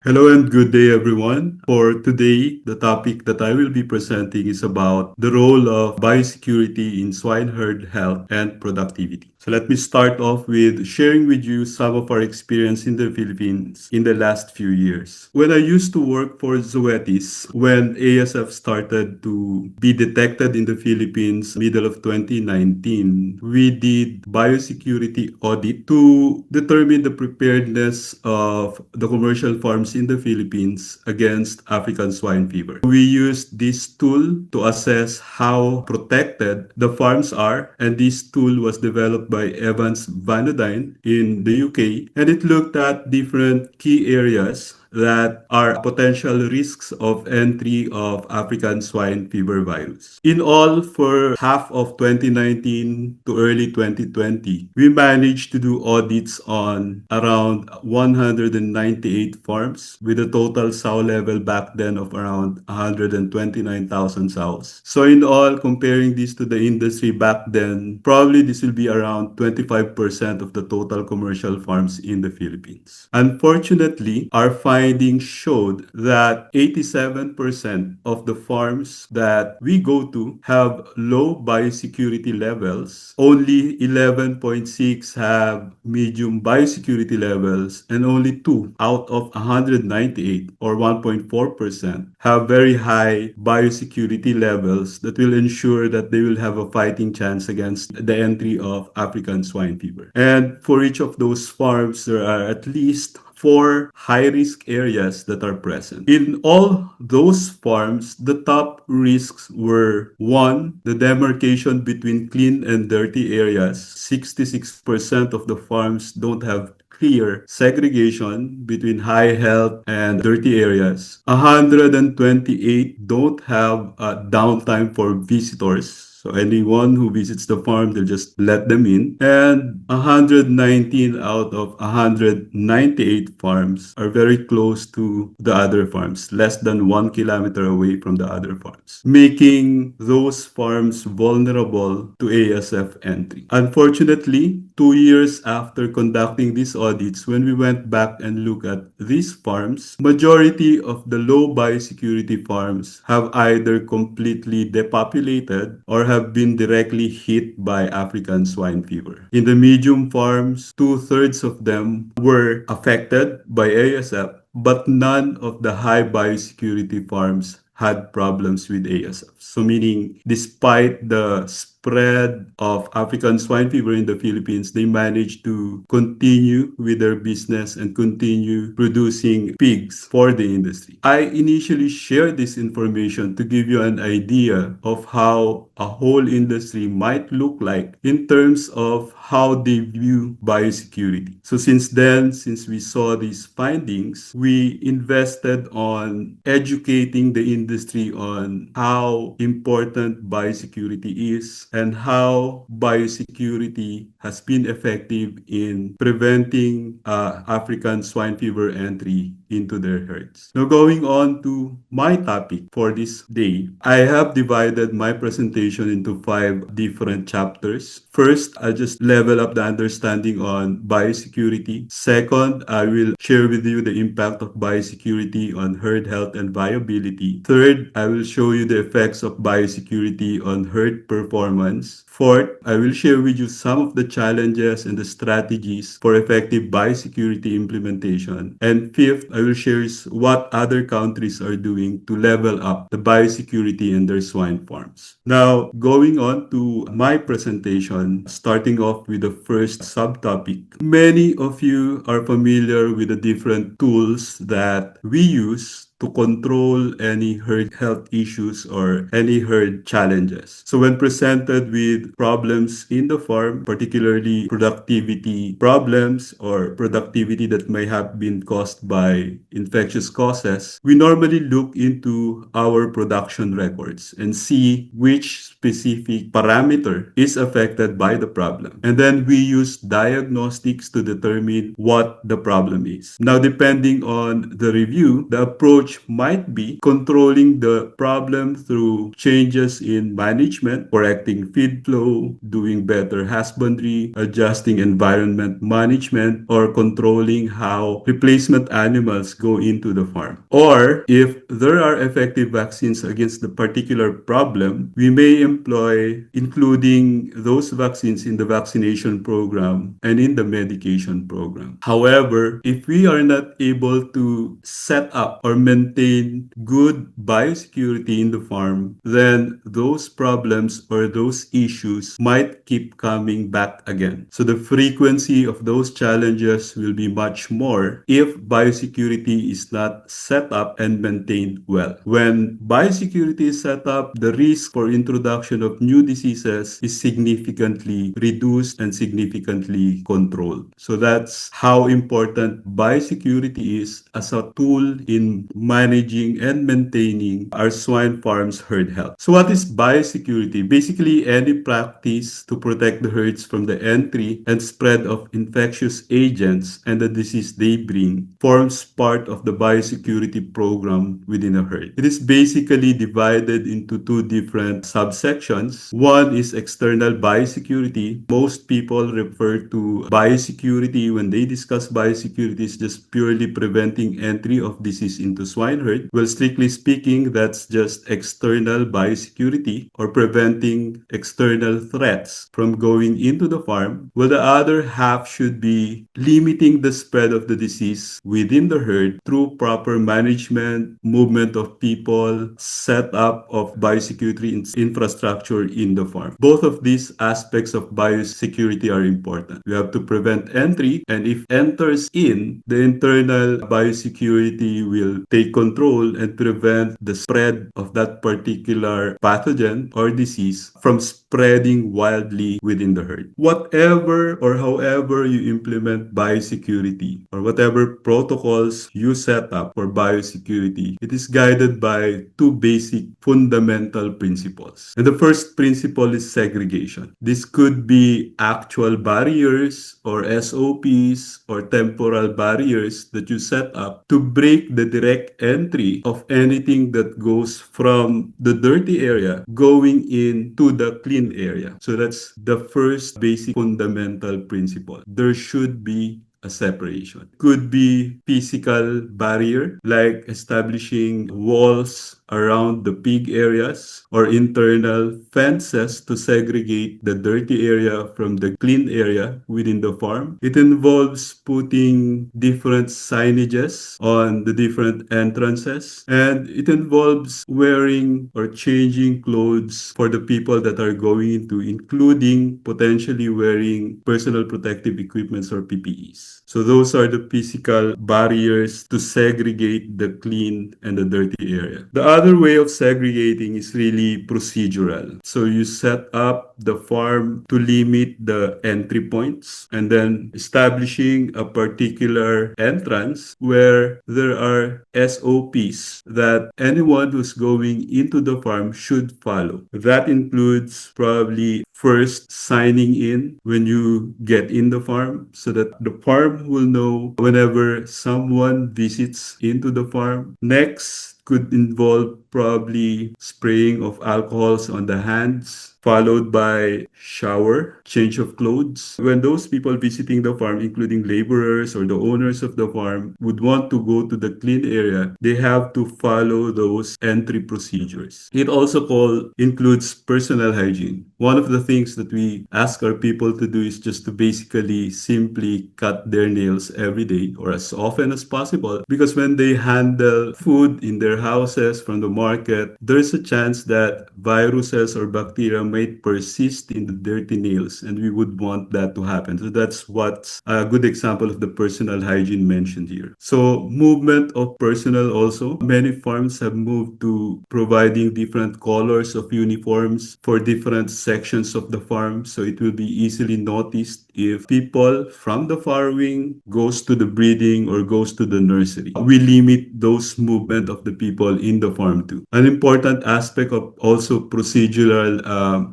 Hello and good day, everyone. For today, the topic that I will be presenting is about the role of biosecurity in swine herd health and productivity. So let me start off with sharing with you some of our experience in the Philippines in the last few years. When I used to work for Zoetis, when ASF started to be detected in the Philippines middle of 2019, we did biosecurity audit to determine the preparedness of the commercial farms in the Philippines against African swine fever. We used this tool to assess how protected the farms are, and this tool was developed by Evans Van Odyne in the UK, and it looked at different key areas that are potential risks of entry of African swine fever virus. In all, for half of 2019 to early 2020, we managed to do audits on around 198 farms with a total sow level back then of around 129,000 sows. So in all, comparing this to the industry back then, probably this will be around 25% of the total commercial farms in the Philippines. Unfortunately, our findings showed that 87% of the farms that we go to have low biosecurity levels. Only 11.6 have medium biosecurity levels, and only 2 out of 198 or 1.4% have very high biosecurity levels that will ensure that they will have a fighting chance against the entry of African swine fever. And for each of those farms, there are at least 4 high-risk areas that are present. In all those farms, the top risks were: one, the demarcation between clean and dirty areas. 66% of the farms don't have clear segregation between high health and dirty areas. 128 don't have downtime for visitors. So anyone who visits the farm, they'll just let them in. And 119 out of 198 farms are very close to the other farms, less than 1 kilometer away from the other farms, making those farms vulnerable to ASF entry. Unfortunately, 2 years after conducting these audits, when we went back and looked at these farms, majority of the low biosecurity farms have either completely depopulated or have been directly hit by African swine fever. In the medium farms, two-thirds of them were affected by ASF, but none of the high biosecurity farms had problems with ASF. So meaning, despite the spread of African swine fever in the Philippines, they managed to continue with their business and continue producing pigs for the industry. I initially shared this information to give you an idea of how a whole industry might look like in terms of how they view biosecurity. So since then, since we saw these findings, we invested on educating the industry on how important biosecurity is and how biosecurity has been effective in preventing African swine fever entry into their herds. Now, going on to my topic for this day, I have divided my presentation into 5 different chapters. First, I'll just level up the understanding on biosecurity. Second, I will share with you the impact of biosecurity on herd health and viability. Third, I will show you the effects of biosecurity on herd performance. Fourth, I will share with you some of the challenges and the strategies for effective biosecurity implementation. And fifth, I will share what other countries are doing to level up the biosecurity in their swine farms. Now, going on to my presentation, starting off with the first subtopic. Many of you are familiar with the different tools that we use to control any herd health issues or any herd challenges. So when presented with problems in the farm, particularly productivity problems or productivity that may have been caused by infectious causes, we normally look into our production records and see which specific parameter is affected by the problem. And then we use diagnostics to determine what the problem is. Now, depending on the review, the approach approach might be controlling the problem through changes in management, correcting feed flow, doing better husbandry, adjusting environment management, or controlling how replacement animals go into the farm. Or if there are effective vaccines against the particular problem, we may employ including those vaccines in the vaccination program and in the medication program. However, if we are not able to set up or maintain good biosecurity in the farm, then those problems or those issues might keep coming back again. So the frequency of those challenges will be much more if biosecurity is not set up and maintained well. When biosecurity is set up, the risk for introduction of new diseases is significantly reduced and significantly controlled. So that's how important biosecurity is as a tool in managing and maintaining our swine farms herd health. So what is biosecurity? Basically, any practice to protect the herds from the entry and spread of infectious agents and the disease they bring forms part of the biosecurity program within a herd. It is basically divided into two different subsections. One is external biosecurity. Most people refer to biosecurity when they discuss biosecurity is just purely preventing entry of disease into swine herd. Well, strictly speaking, that's just external biosecurity or preventing external threats from going into the farm. Well, the other half should be limiting the spread of the disease within the herd through proper management, movement of people, setup of biosecurity infrastructure in the farm. Both of these aspects of biosecurity are important. We have to prevent entry, and if enters in, the internal biosecurity will take control and prevent the spread of that particular pathogen or disease from spreading wildly within the herd. Whatever or however you implement biosecurity or whatever protocols you set up for biosecurity, it is guided by two basic fundamental principles. And the first principle is segregation. This could be actual barriers or SOPs or temporal barriers that you set up to break the direct entry of anything that goes from the dirty area going into the clean area. So that's the first basic fundamental principle. There should be a separation. Could be physical barrier like establishing walls around the pig areas or internal fences to segregate the dirty area from the clean area within the farm. It involves putting different signages on the different entrances, and it involves wearing or changing clothes for the people that are going into, including potentially wearing personal protective equipments or PPEs. So those are the physical barriers to segregate the clean and the dirty area. The other way of segregating is really procedural. So you set up the farm to limit the entry points and then establishing a particular entrance where there are SOPs that anyone who's going into the farm should follow. That includes probably first signing in when you get in the farm so that the farm will know whenever someone visits into the farm. Next could involve probably spraying of alcohols on the hands, followed by shower, change of clothes. When those people visiting the farm, including laborers or the owners of the farm, would want to go to the clean area, they have to follow those entry procedures. It also includes personal hygiene. One of the things that we ask our people to do is just to basically simply cut their nails every day or as often as possible, because when they handle food in their houses from the market, there's a chance that viruses or bacteria might persist in the dirty nails, and we would want that to happen. So that's what's a good example of the personal hygiene mentioned here. So movement of personnel also. Many farms have moved to providing different colors of uniforms for different sections of the farm, so it will be easily noticed if people from the farrowing goes to the breeding or goes to the nursery. We limit those movement of the people people in the farm too. An important aspect of also procedural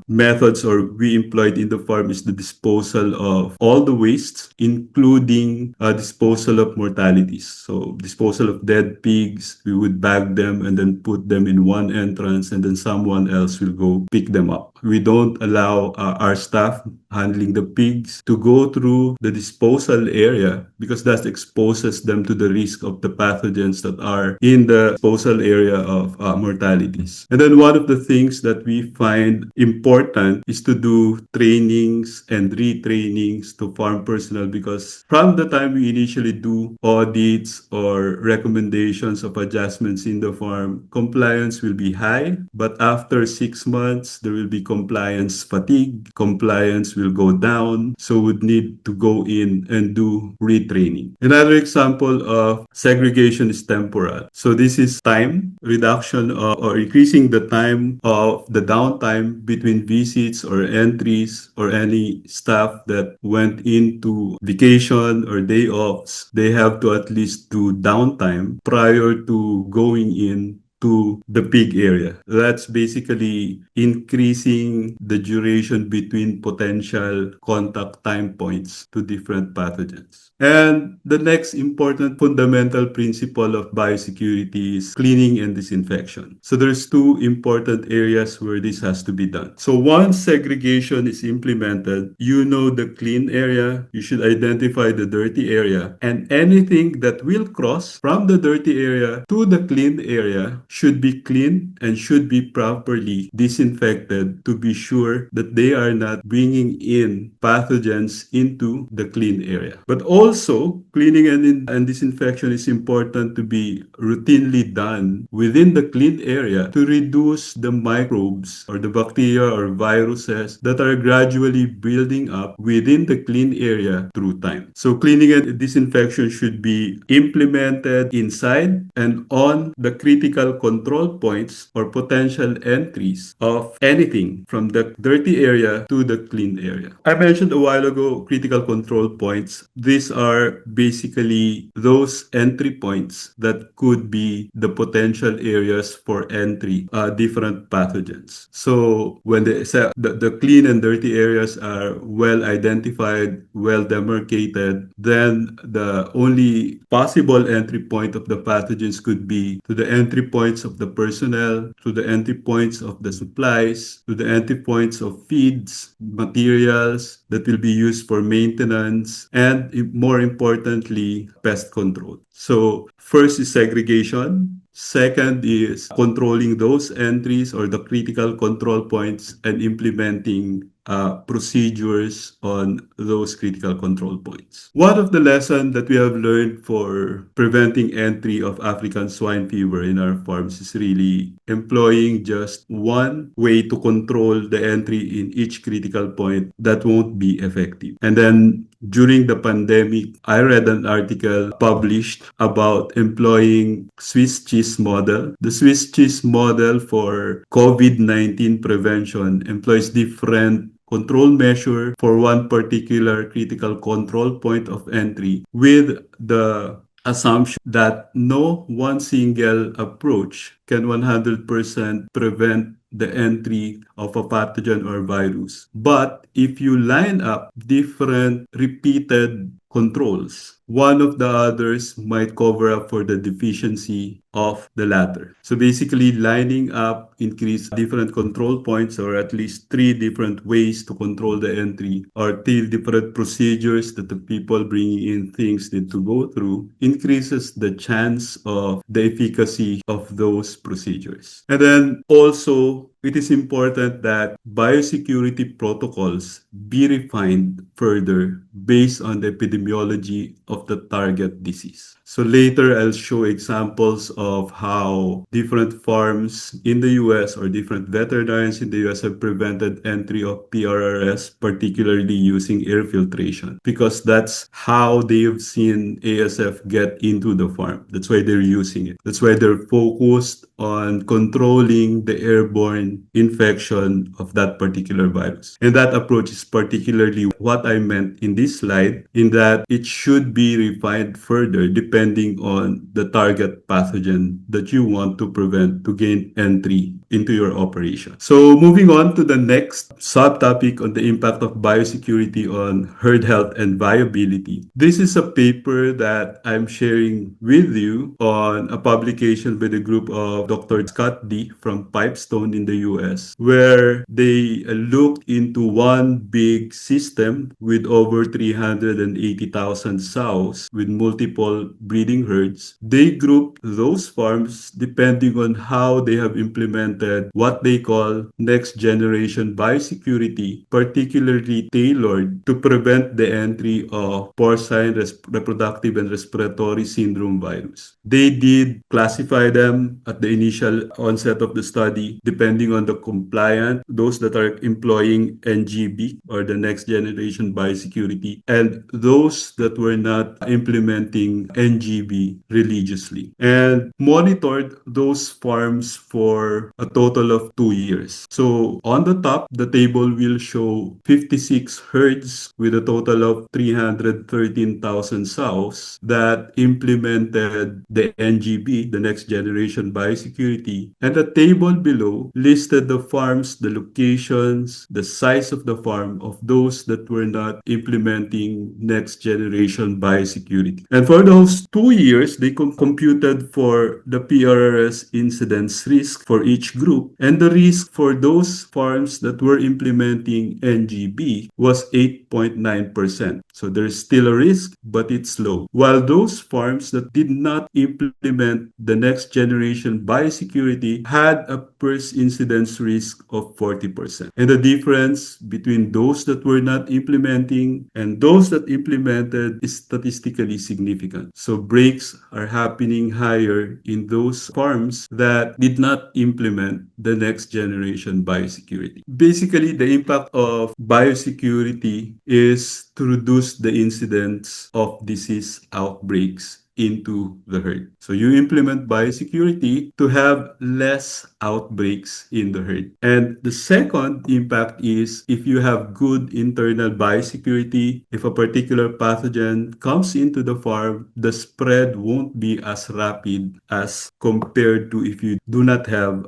methods or we employed in the farm is the disposal of all the wastes, including disposal of mortalities. So disposal of dead pigs, we would bag them and then put them in one entrance, and then someone else will go pick them up. We don't allow our staff handling the pigs to go through the disposal area because that exposes them to the risk of the pathogens that are in the disposal area of mortalities. And then one of the things that we find important is to do trainings and retrainings to farm personnel, because from the time we initially do audits or recommendations of adjustments in the farm, compliance will be high, but after 6 months, there will be compliance fatigue, compliance will go down, so would need to go in and do retraining. Another example of segregation is temporal. So this is time reduction or increasing the time of the downtime between visits or entries or any staff that went into vacation or day offs. They have to at least do downtime prior to going in to the pig area. That's basically increasing the duration between potential contact time points to different pathogens. And the next important fundamental principle of biosecurity is cleaning and disinfection. So there's two important areas where this has to be done. So once segregation is implemented, you know the clean area, you should identify the dirty area, and anything that will cross from the dirty area to the clean area should be cleaned and should be properly disinfected to be sure that they are not bringing in pathogens into the clean area. But also, cleaning and disinfection is important to be routinely done within the clean area to reduce the microbes or the bacteria or viruses that are gradually building up within the clean area through time. So cleaning and disinfection should be implemented inside and on the critical control points or potential entries of anything from the dirty area to the clean area. I mentioned a while ago critical control points. These are basically those entry points that could be the potential areas for entry, different pathogens. So when the clean and dirty areas are well identified, well demarcated, then the only possible entry point of the pathogens could be to the entry points of the personnel, to the entry points of the supplies, to the entry points of feeds, materials that will be used for maintenance, and more importantly, pest control. So first is segregation. Second is controlling those entries or the critical control points and implementing procedures on those critical control points. One of the lessons that we have learned for preventing entry of African swine fever in our farms is really employing just one way to control the entry in each critical point that won't be effective. And then during the pandemic, I read an article published about employing Swiss cheese model. The Swiss cheese model for COVID-19 prevention employs different control measure for one particular critical control point of entry with the assumption that no one single approach can 100% prevent the entry of a pathogen or virus. But if you line up different repeated controls, one of the others might cover up for the deficiency of the latter. So basically lining up increase different control points or at least 3 different ways to control the entry or 3 different procedures that the people bringing in things need to go through increases the chance of the efficacy of those procedures. And then also it is important that biosecurity protocols be refined further based on the epidemiology of the target disease. So later I'll show examples of how different farms in the US or different veterinarians in the US have prevented entry of PRRS, particularly using air filtration, because that's how they've seen ASF get into the farm. That's why they're using it. That's why they're focused on controlling the airborne prevent infection of that particular virus. And that approach is particularly what I meant in this slide, in that it should be refined further depending on the target pathogen that you want to prevent to gain entry into your operation. So moving on to the next subtopic on the impact of biosecurity on herd health and viability. This is a paper that I'm sharing with you on a publication by the group of Dr. Scott D from Pipestone in the US, where they looked into one big system with over 380,000 sows with multiple breeding herds. They grouped those farms depending on how they have implemented what they call next generation biosecurity, particularly tailored to prevent the entry of porcine reproductive and respiratory syndrome virus. They did classify them at the initial onset of the study depending on the compliant, those that are employing NGB or the next generation biosecurity, and those that were not implementing NGB religiously, and monitored those farms for a total of 2 years. So on the top, the table will show 56 herds with a total of 313,000 sows that implemented the NGB, the next generation biosecurity, and the table below listed the farms, the locations, the size of the farm of those that were not implementing next generation biosecurity. And for those 2 years, they computed for the PRRS incidence risk for each group, and the risk for those farms that were implementing NGB was 8.9%. So there's still a risk, but it's low. While those farms that did not implement the next generation biosecurity had a first incidence risk of 40%. And the difference between those that were not implementing and those that implemented is statistically significant. So breaks are happening higher in those farms that did not implement the next generation biosecurity. Basically, the impact of biosecurity is to reduce the incidence of disease outbreaks into the herd. So you implement biosecurity to have less outbreaks in the herd. And the second impact is if you have good internal biosecurity, if a particular pathogen comes into the farm, the spread won't be as rapid as compared to if you do not have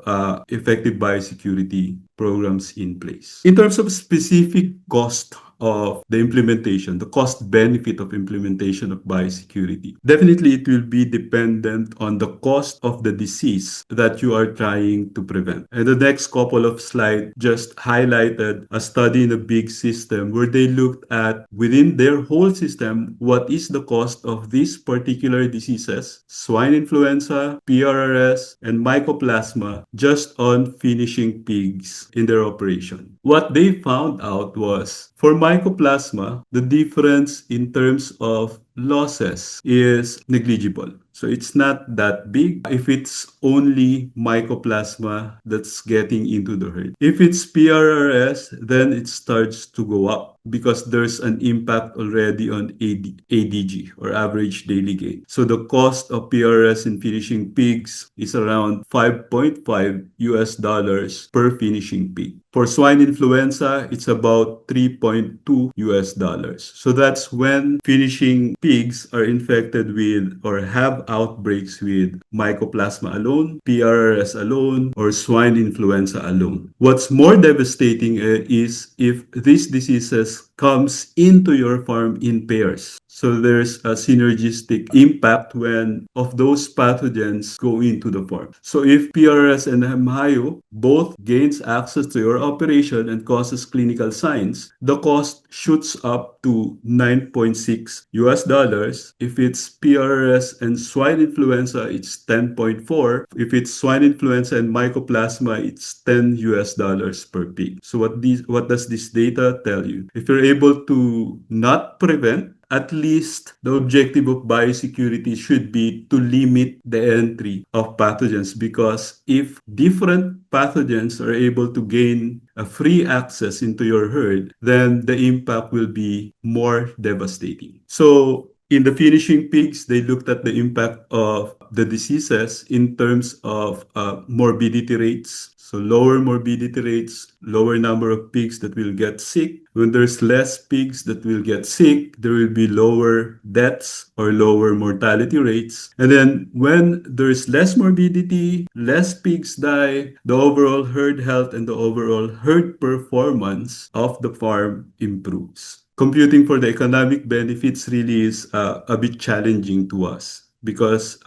effective biosecurity programs in place. In terms of specific cost of the implementation, the cost benefit of implementation of biosecurity, definitely it will be dependent on the cost of the disease that you are trying to prevent. And the next couple of slides just highlighted a study in a big system where they looked at within their whole system what is the cost of these particular diseases, swine influenza, PRRS, and mycoplasma, just on finishing pigs in their operation. What they found out was for mycoplasma, the difference in terms of losses is negligible. So it's not that big if it's only mycoplasma that's getting into the herd. If it's PRRS, then it starts to go up because there's an impact already on ADG or average daily gain. So the cost of PRRS in finishing pigs is around $5.5 per finishing pig. For swine influenza, it's about $3.2. So that's when finishing pigs are infected with or have outbreaks with mycoplasma alone, PRRS alone, or swine influenza alone. What's more devastating is if these diseases comes into your farm in pairs. So there's a synergistic impact when of those pathogens go into the farm. So if PRS and Hemhayo both gains access to your operation and causes clinical signs, the cost shoots up to $9.6. If it's PRS and swine influenza, it's 10.4. If it's swine influenza and mycoplasma, it's $10 per pig. So what does this data tell you? If you're able to not prevent, at least the objective of biosecurity should be to limit the entry of pathogens, because if different pathogens are able to gain a free access into your herd, then the impact will be more devastating. So In the finishing pigs, they looked at the impact of the diseases in terms of morbidity rates. So lower morbidity rates, lower number of pigs that will get sick. When there's less pigs that will get sick, there will be lower deaths or lower mortality rates. And then when there's less morbidity, less pigs die, the overall herd health and the overall herd performance of the farm improves. Computing for the economic benefits really is a bit challenging to us because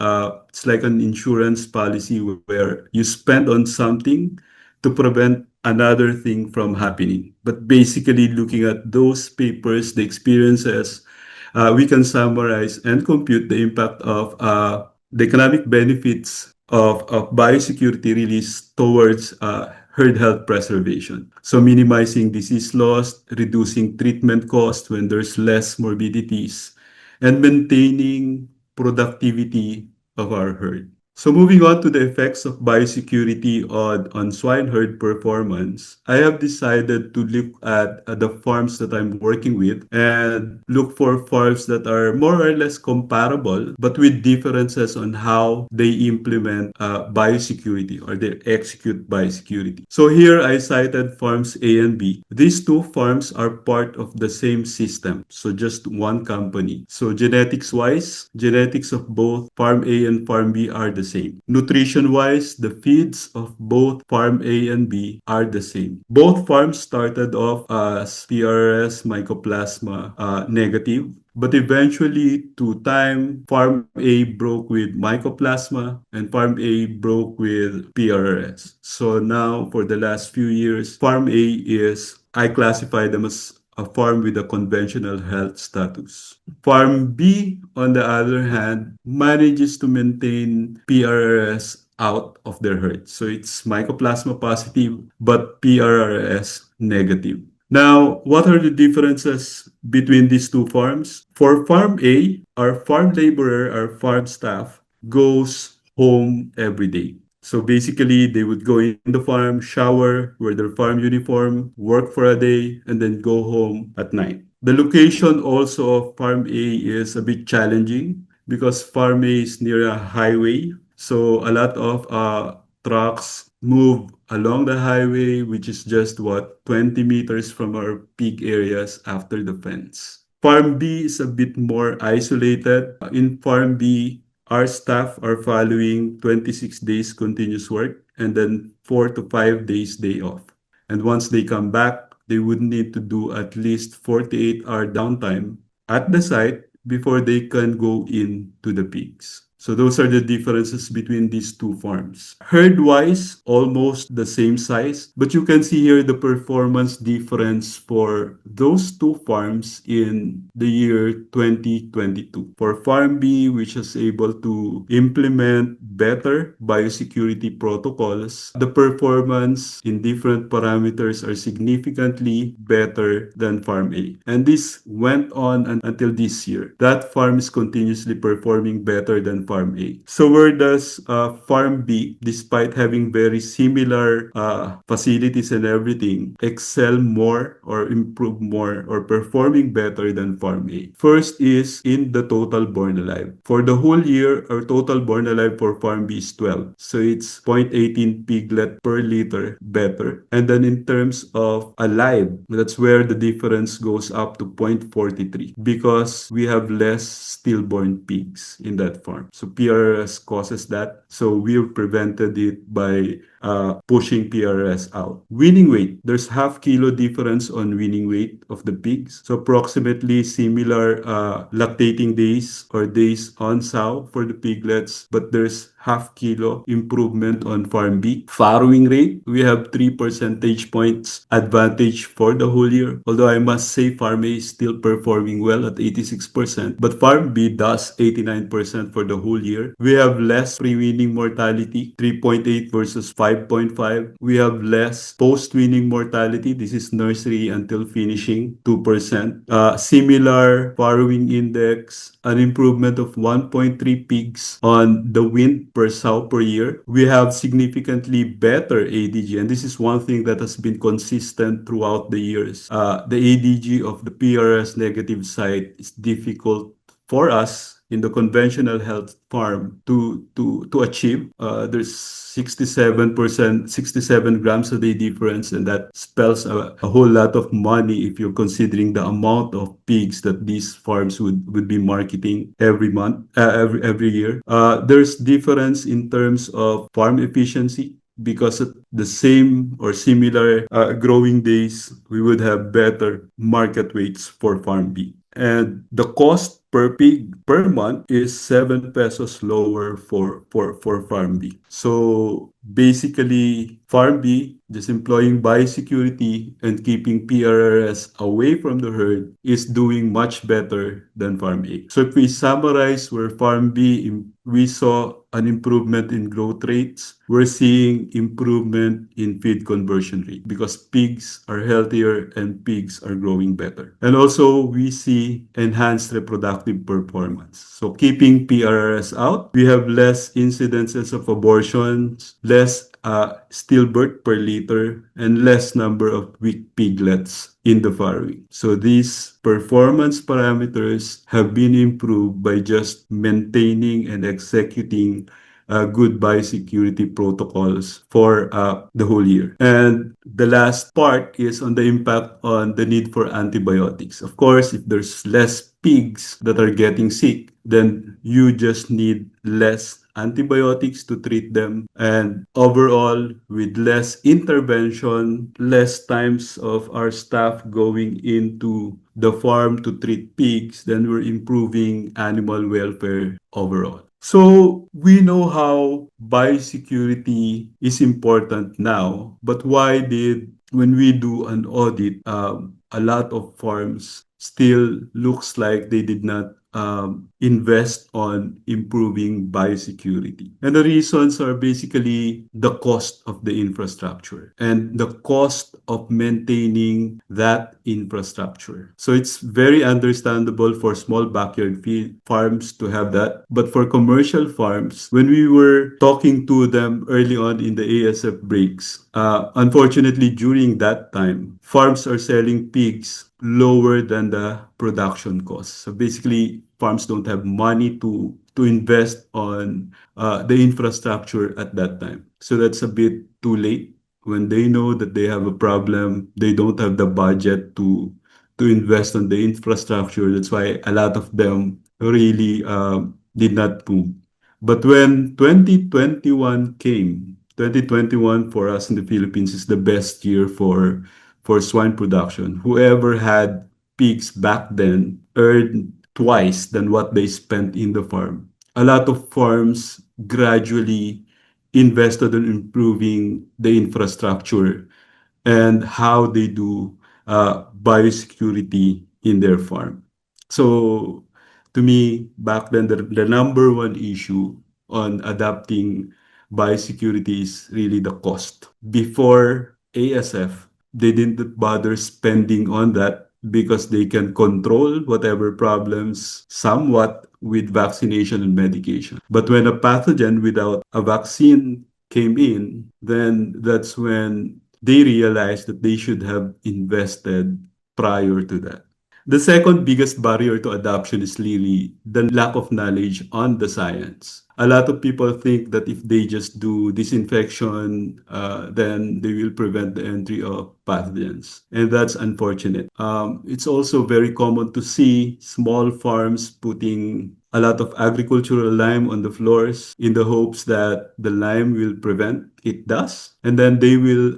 it's like an insurance policy where you spend on something to prevent another thing from happening. But basically, looking at those papers, the experiences, we can summarize and compute the impact of the economic benefits of biosecurity release towards herd health preservation. So minimizing disease loss, reducing treatment costs when there's less morbidities, and maintaining productivity of our herd. So moving on to the effects of biosecurity on swine herd performance, I have decided to look at the farms that I'm working with and look for farms that are more or less comparable but with differences on how they implement biosecurity or they execute biosecurity. So here I cited farms A and B. These two farms are part of the same system, so just one company. So genetics-wise, genetics of both farm A and farm B are the same. Nutrition-wise, the feeds of both farm A and B are the same. Both farms started off as PRS mycoplasma negative, but eventually, to time, Farm A broke with mycoplasma and Farm A broke with PRS. So now, for the last few years, Farm A I classify them as a farm with a conventional health status. Farm B, on the other hand, manages to maintain PRS out of their herd. So it's mycoplasma positive, but PRRS negative. Now, what are the differences between these two farms? For Farm A, our farm laborer, our farm staff, goes home every day. So basically, they would go in the farm, shower, wear their farm uniform, work for a day, and then go home at night. The location also of Farm A is a bit challenging because Farm A is near a highway. So a lot of trucks move along the highway, which is just 20 meters from our peak areas after the fence. Farm B is a bit more isolated. In Farm B, our staff are following 26 days continuous work and then 4 to 5 days day off. And once they come back, they would need to do at least 48-hour downtime at the site before they can go into the pigs. So those are the differences between these two farms. Herd-wise, almost the same size, but you can see here the performance difference for those two farms in the year 2022. For Farm B, which is able to implement better biosecurity protocols, the performance in different parameters are significantly better than Farm A. And this went on until this year. That farm is continuously performing better than Farm A. So where does Farm B, despite having very similar facilities and everything, excel more or improve more or performing better than Farm A? First is in the total born alive. For the whole year, our total born alive for Farm B is 12. So it's 0.18 piglet per liter better. And then in terms of alive, that's where the difference goes up to 0.43 because we have less stillborn pigs in that farm. So PRS causes that. So we've prevented it by pushing PRS out. Weaning weight. There's half kilo difference on weaning weight of the pigs. So approximately similar lactating days or days on sow for the piglets, but there's half kilo improvement on Farm B. Farrowing rate, we have 3 percentage points advantage for the whole year. Although I must say Farm A is still performing well at 86%, but Farm B does 89% for the whole year. We have less pre-weaning mortality, 3.8 versus 5.5. We have less post-weaning mortality. This is nursery until finishing, 2%. Similar farrowing index, an improvement of 1.3 pigs on the wind per sow per year. We have significantly better ADG, and this is one thing that has been consistent throughout the years. The ADG of the PRS negative site is difficult for us in the conventional health farm to achieve, there's 67 grams a day difference, and that spells a whole lot of money if you're considering the amount of pigs that these farms would be marketing every month, every year. There's difference in terms of farm efficiency, because at the same or similar growing days, we would have better market weights for Farm B. And the cost per pig per month is 7 pesos lower for Farm B. So basically, Farm B, just employing biosecurity and keeping PRRS away from the herd, is doing much better than Farm A. So if we summarize where Farm B, we saw an improvement in growth rates, we're seeing improvement in feed conversion rate because pigs are healthier and pigs are growing better. And also, we see enhanced reproductive performance. So keeping PRRS out, we have less incidences of abortions, less stillbirth per liter, and less number of weak piglets in the farrowing. So these performance parameters have been improved by just maintaining and executing good biosecurity protocols for the whole year. And the last part is on the impact on the need for antibiotics. Of course, if there's less pigs that are getting sick, then you just need less antibiotics to treat them. And overall, with less intervention, less times of our staff going into the farm to treat pigs, then we're improving animal welfare overall. So we know how biosecurity is important now, but why did, when we do an audit, a lot of farms still looks like they did not invest on improving biosecurity? And the reasons are basically the cost of the infrastructure and the cost of maintaining that infrastructure. So it's very understandable for small backyard farms to have that. But for commercial farms, when we were talking to them early on in the ASF breaks, unfortunately, during that time, farms are selling pigs lower than the production costs. So basically, farms don't have money to invest on the infrastructure at that time. So that's a bit too late. When they know that they have a problem, they don't have the budget to invest on the infrastructure. That's why a lot of them really did not move. But when 2021 came, 2021 for us in the Philippines is the best year for swine production. Whoever had pigs back then earned twice than what they spent in the farm. A lot of farms gradually invested in improving the infrastructure and how they do biosecurity in their farm. So to me, back then, the number one issue on adapting biosecurity is really the cost. Before ASF, they didn't bother spending on that because they can control whatever problems somewhat with vaccination and medication. But when a pathogen without a vaccine came in, then that's when they realized that they should have invested prior to that. The second biggest barrier to adoption is really the lack of knowledge on the science. A lot of people think that if they just do disinfection, then they will prevent the entry of pathogens. And that's unfortunate. It's also very common to see small farms putting a lot of agricultural lime on the floors in the hopes that the lime will prevent. It does. And then they will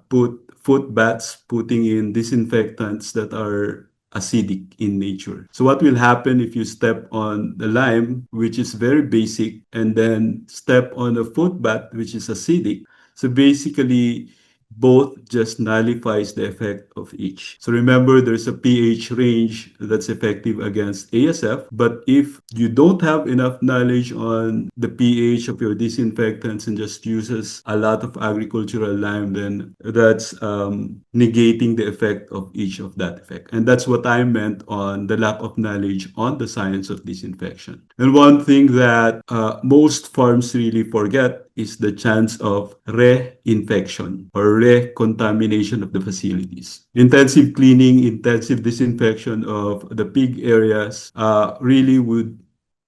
put foot baths, putting in disinfectants that are acidic in nature. So what will happen if you step on the lime, which is very basic, and then step on a foot bath, which is acidic? So basically, both just nullifies the effect of each. So remember, there's a pH range that's effective against ASF, but if you don't have enough knowledge on the pH of your disinfectants and just uses a lot of agricultural lime, then that's negating the effect of each of that effect. And that's what I meant on the lack of knowledge on the science of disinfection. And one thing that most farms really forget is the chance of reinfection or recontamination of the facilities. Intensive cleaning, intensive disinfection of the pig areas really would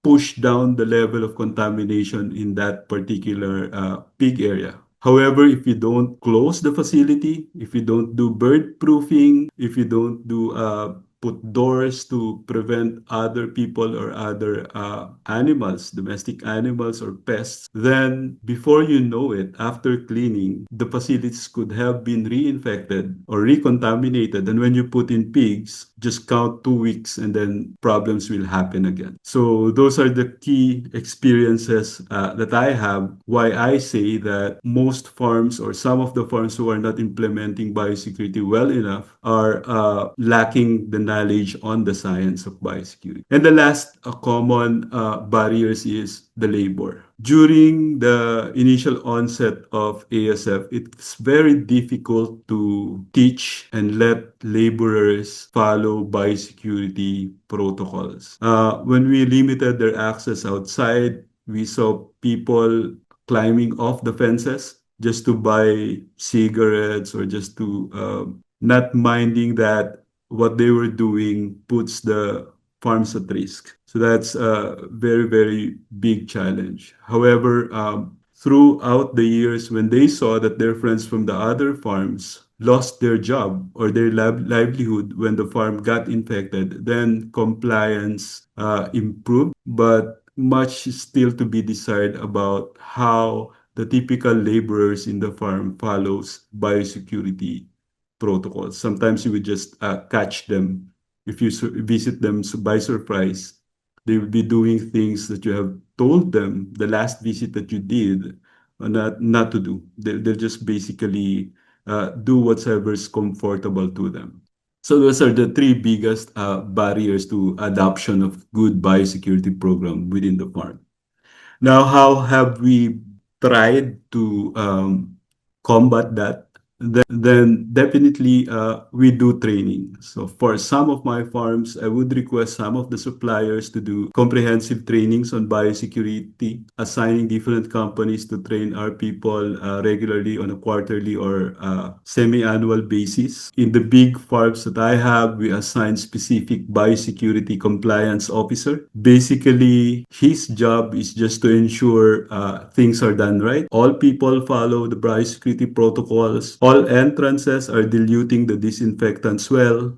push down the level of contamination in that particular pig area. However, if you don't close the facility, if you don't do bird proofing, if you don't do put doors to prevent other people or other animals, domestic animals or pests, then before you know it, after cleaning, the facilities could have been reinfected or recontaminated. And when you put in pigs, just count 2 weeks and then problems will happen again. So those are the key experiences that I have, why I say that most farms or some of the farms who are not implementing biosecurity well enough are lacking the knowledge on the science of biosecurity. And the last common barriers is the labor. During the initial onset of ASF, it's very difficult to teach and let laborers follow biosecurity protocols. When we limited their access outside, we saw people climbing off the fences just to buy cigarettes or just to not minding that what they were doing puts the farms at risk. So that's a very, very big challenge. However, throughout the years, when they saw that their friends from the other farms lost their job or their livelihood when the farm got infected, then compliance improved, but much is still to be desired about how the typical laborers in the farm follows biosecurity protocols. Sometimes you would just catch them if you visit them by surprise. They will be doing things that you have told them the last visit that you did not to do. They'll just basically do whatever is comfortable to them. So those are the three biggest barriers to adoption of good biosecurity program within the farm. Now, how have we tried to combat that? Then definitely we do training. So for some of my farms, I would request some of the suppliers to do comprehensive trainings on biosecurity, assigning different companies to train our people regularly on a quarterly or semi-annual basis. In the big farms that I have, we assign specific biosecurity compliance officer. Basically, his job is just to ensure things are done right. All people follow the biosecurity protocols. All entrances are diluting the disinfectants well,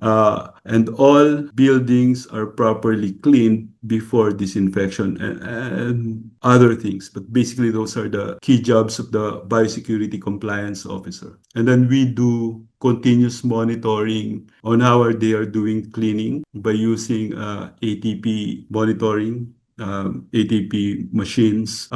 and all buildings are properly cleaned before disinfection and other things. But basically, those are the key jobs of the biosecurity compliance officer. And then we do continuous monitoring on how they are doing cleaning by using ATP monitoring, ATP machines.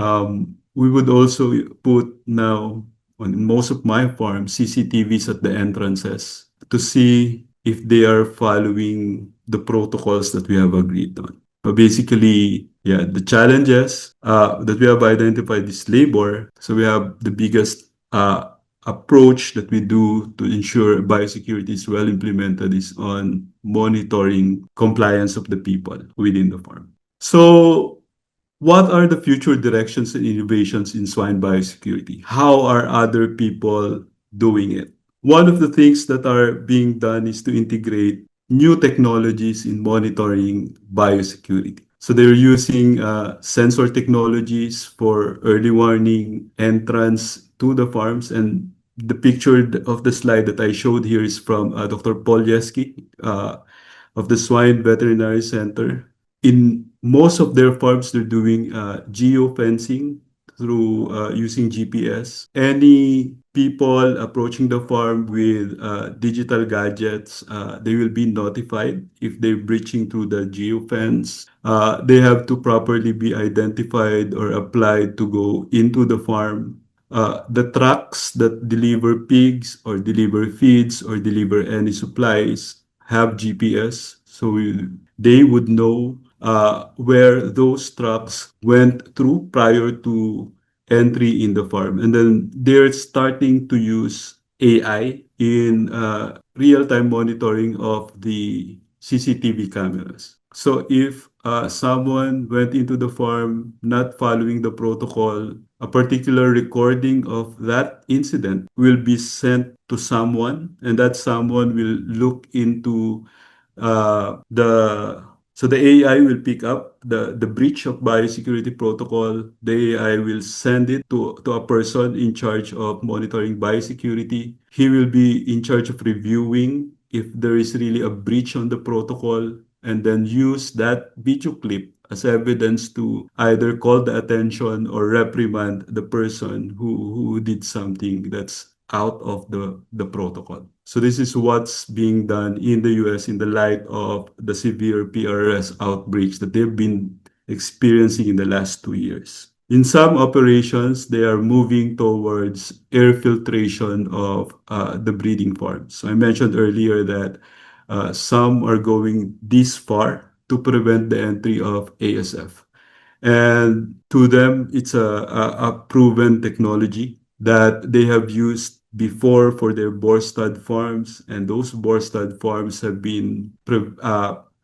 We would also put now on most of my farms CCTVs at the entrances to see if they are following the protocols that we have agreed on. But basically, yeah, the challenges that we have identified is labor. So we have the biggest approach that we do to ensure biosecurity is well implemented is on monitoring compliance of the people within the farm. So what are the future directions and innovations in swine biosecurity? How are other people doing it? One of the things that are being done is to integrate new technologies in monitoring biosecurity. So they're using sensor technologies for early warning entrance to the farms. And the picture of the slide that I showed here is from Dr. Polyeski of the Swine Veterinary Center. In most of their farms, they're doing geofencing through using GPS. Any people approaching the farm with digital gadgets, they will be notified if they're breaching through the geofence. They have to properly be identified or applied to go into the farm. The trucks that deliver pigs or deliver feeds or deliver any supplies have GPS, so they would know where those trucks went through prior to entry in the farm. And then they're starting to use AI in real-time monitoring of the CCTV cameras. So if someone went into the farm not following the protocol, a particular recording of that incident will be sent to someone, and that someone will look into the so the AI will pick up the breach of biosecurity protocol. The AI will send it to a person in charge of monitoring biosecurity. He will be in charge of reviewing if there is really a breach on the protocol, and then use that video clip as evidence to either call the attention or reprimand the person who did something that's out of the protocol. So this is what's being done in the US in the light of the severe PRS outbreaks that they've been experiencing in the last 2 years. In some operations, they are moving towards air filtration of the breeding farms. So I mentioned earlier that some are going this far to prevent the entry of ASF. And to them, it's a proven technology that they have used before for their boar stud farms. And those boar stud farms have been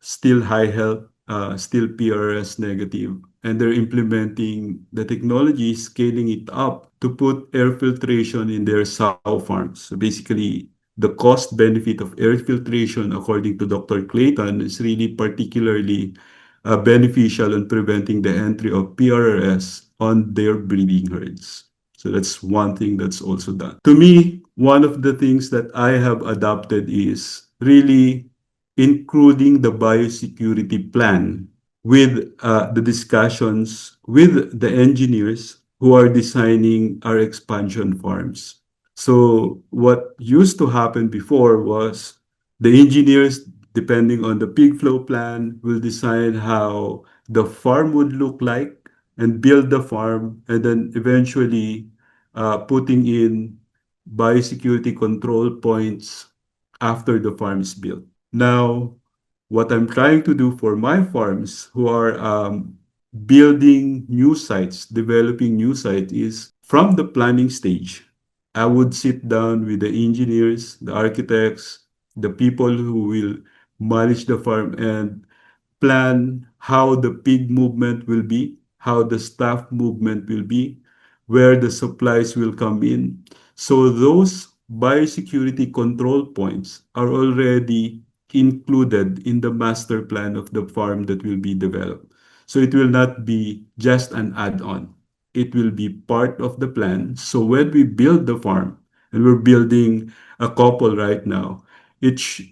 still high health, still PRS negative. And they're implementing the technology, scaling it up to put air filtration in their sow farms. So basically, the cost benefit of air filtration, according to Dr. Clayton, is really particularly beneficial in preventing the entry of PRRS on their breeding herds. So that's one thing that's also done. To me, one of the things that I have adopted is really including the biosecurity plan with the discussions with the engineers who are designing our expansion farms. So what used to happen before was the engineers, depending on the pig flow plan, will decide how the farm would look like and build the farm, and then eventually putting in biosecurity control points after the farm is built. Now, what I'm trying to do for my farms who are building new sites, developing new sites, is from the planning stage. I would sit down with the engineers, the architects, the people who will manage the farm and plan how the pig movement will be, how the staff movement will be, where the supplies will come in. So those biosecurity control points are already included in the master plan of the farm that will be developed. So it will not be just an add-on. It will be part of the plan. So when we build the farm, and we're building a couple right now,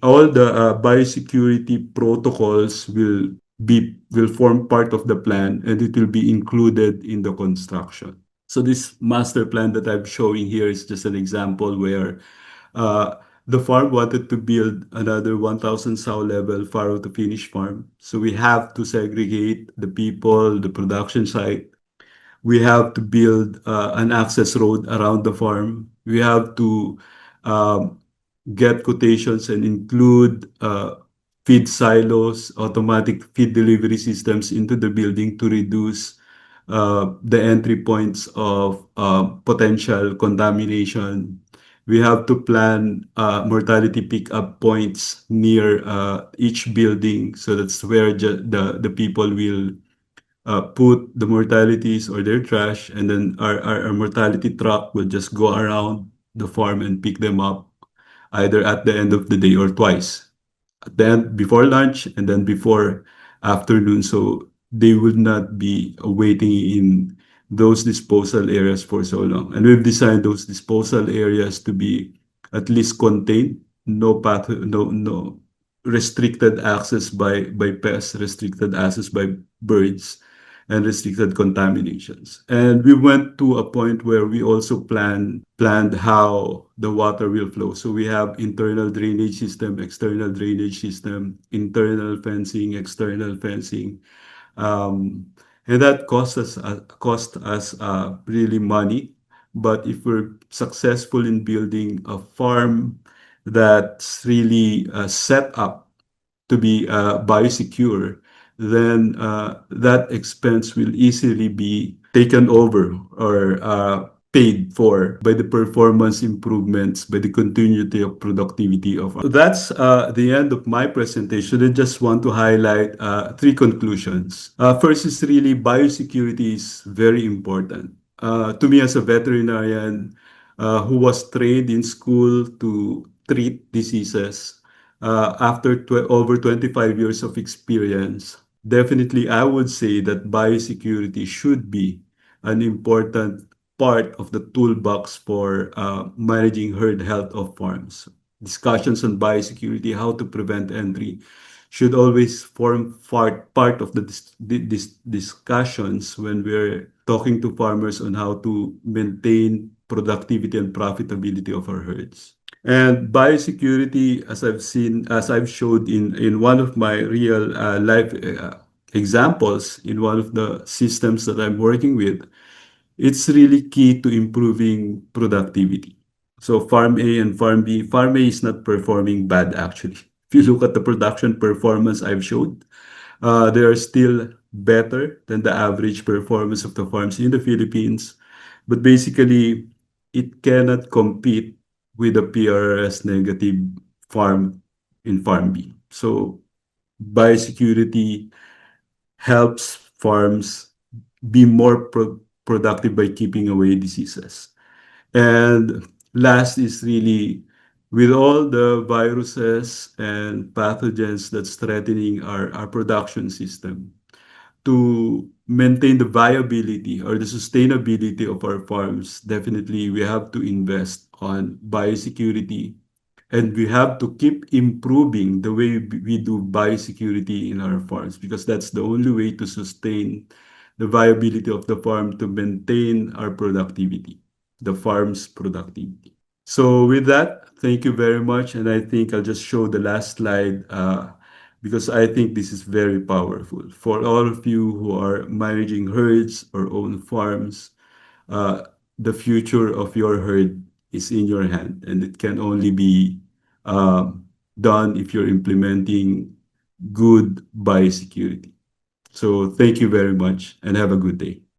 all the biosecurity protocols will form part of the plan, and it will be included in the construction. So this master plan that I'm showing here is just an example where uh, the farm wanted to build another 1,000 sow level farrow to finish farm. So we have to segregate the people, the production site. We have to build an access road around the farm. We have to um, get quotations and include feed silos, automatic feed delivery systems into the building to reduce the entry points of potential contamination. We have to plan mortality pickup points near each building, so that's where the people will put the mortalities or their trash, and then our mortality truck will just go around the farm and pick them up either at the end of the day or twice. Then before lunch and then before afternoon, so they would not be waiting in those disposal areas for so long. And we've designed those disposal areas to be at least contained, no restricted access by pests, restricted access by birds, and restricted contaminations. And we went to a point where we also planned how the water will flow. So we have internal drainage system, external drainage system, internal fencing, external fencing. Um, and that cost us really money. But if we're successful in building a farm that's really set up to be biosecure, then that expense will easily be taken over or paid for by the performance improvements, by the continuity of productivity of. So that's the end of my presentation. I just want to highlight three conclusions. First is really biosecurity is very important. to me as a veterinarian who was trained in school to treat diseases, after over 25 years of experience, definitely I would say that biosecurity should be an important part of the toolbox for managing herd health of farms. Discussions on biosecurity, how to prevent entry, should always form part of the discussions when we're talking to farmers on how to maintain productivity and profitability of our herds. And biosecurity, as I've showed in one of my real life examples in one of the systems that I'm working with, it's really key to improving productivity. So Farm A and Farm B, Farm A is not performing bad actually. If you look at the production performance I've showed, they are still better than the average performance of the farms in the Philippines. But basically, it cannot compete with the PRS negative farm in Farm B. So biosecurity helps farms be more productive by keeping away diseases. And last is really with all the viruses and pathogens that's threatening our production system, to maintain the viability or the sustainability of our farms, definitely we have to invest on biosecurity, and we have to keep improving the way we do biosecurity in our farms, because that's the only way to sustain the viability of the farm, to maintain our productivity, the farm's productivity. So with that, thank you very much. And I think I'll just show the last slide because I think this is very powerful. For all of you who are managing herds or own farms, uh, the future of your herd is in your hand, and it can only be done if you're implementing good biosecurity. So thank you very much and have a good day.